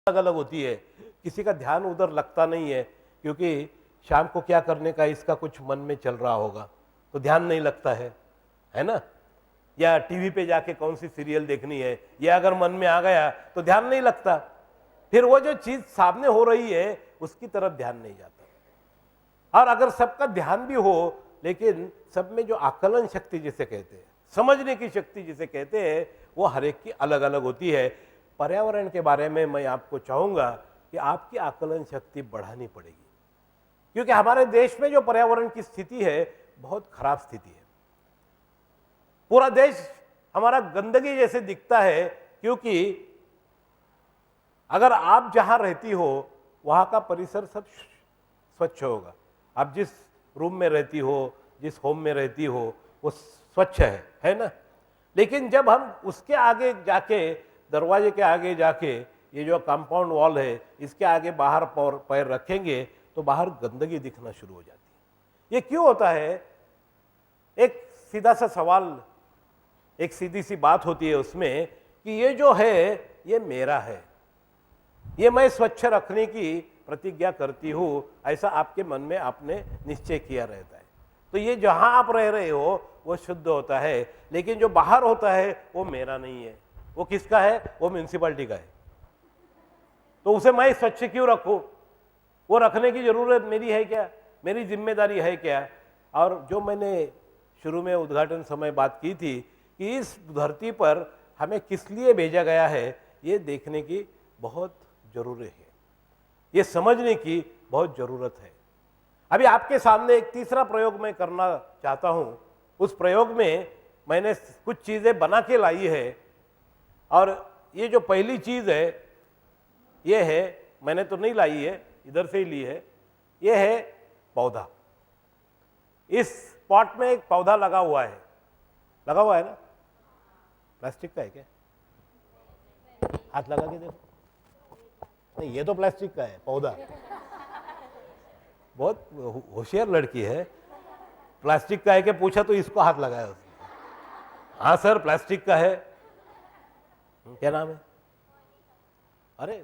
अलग अलग होती है, किसी का ध्यान उधर लगता नहीं है क्योंकि शाम को क्या करने का इसका कुछ मन में चल रहा होगा तो ध्यान नहीं लगता है ना। या टीवी पे जाके कौन सी सीरियल देखनी है ये अगर मन में आ गया तो ध्यान नहीं लगता, फिर वो जो चीज सामने हो रही है उसकी तरफ ध्यान नहीं जाता। और अगर सबका ध्यान भी हो लेकिन सब में जो आकलन शक्ति जिसे कहते हैं, समझने की शक्ति जिसे कहते हैं, वो हर एक की अलग अलग होती है। पर्यावरण के बारे में मैं आपको चाहूंगा कि आपकी आकलन शक्ति बढ़ानी पड़ेगी क्योंकि हमारे देश में जो पर्यावरण की स्थिति है बहुत खराब स्थिति है। पूरा देश हमारा गंदगी जैसे दिखता है क्योंकि अगर आप जहां रहती हो वहां का परिसर सब स्वच्छ होगा। आप जिस रूम में रहती हो, जिस होम में रहती हो, वो स्वच्छ है ना। लेकिन जब हम उसके आगे जाके, दरवाजे के आगे जाके, ये जो कंपाउंड वॉल है इसके आगे बाहर पैर रखेंगे तो बाहर गंदगी दिखना शुरू हो जाती है। ये क्यों होता है? एक सीधा सा सवाल, एक सीधी सी बात होती है उसमें कि ये जो है ये मेरा है, ये मैं स्वच्छ रखने की प्रतिज्ञा करती हूं, ऐसा आपके मन में आपने निश्चय किया रहता है। तो ये जहां आप रह रहे हो वो शुद्ध होता है, लेकिन जो बाहर होता है वो मेरा नहीं है। वो किसका है? वो म्यूनसिपैलिटी का है। तो उसे मैं स्वच्छ क्यों रखूं? वो रखने की जरूरत मेरी है क्या? मेरी जिम्मेदारी है क्या? और जो मैंने शुरू में उद्घाटन समय बात की थी कि इस धरती पर हमें किस लिए भेजा गया है ये देखने की बहुत जरूरी है, ये समझने की बहुत जरूरत है। अभी आपके सामने एक तीसरा प्रयोग मैं करना चाहता हूं। उस प्रयोग में मैंने कुछ चीजें बना के लाई है और ये जो पहली चीज है ये है, मैंने तो नहीं लाई है, इधर से ही ली है। ये है पौधा। इस पॉट में एक पौधा लगा हुआ है ना। प्लास्टिक का है क्या? हाथ लगा के देखो। नहीं, ये तो प्लास्टिक का है पौधा। बहुत होशियार लड़की है। प्लास्टिक का है कि पूछा तो इसको हाथ लगाया उसने। हाँ सर प्लास्टिक का है। क्या नाम है? अरे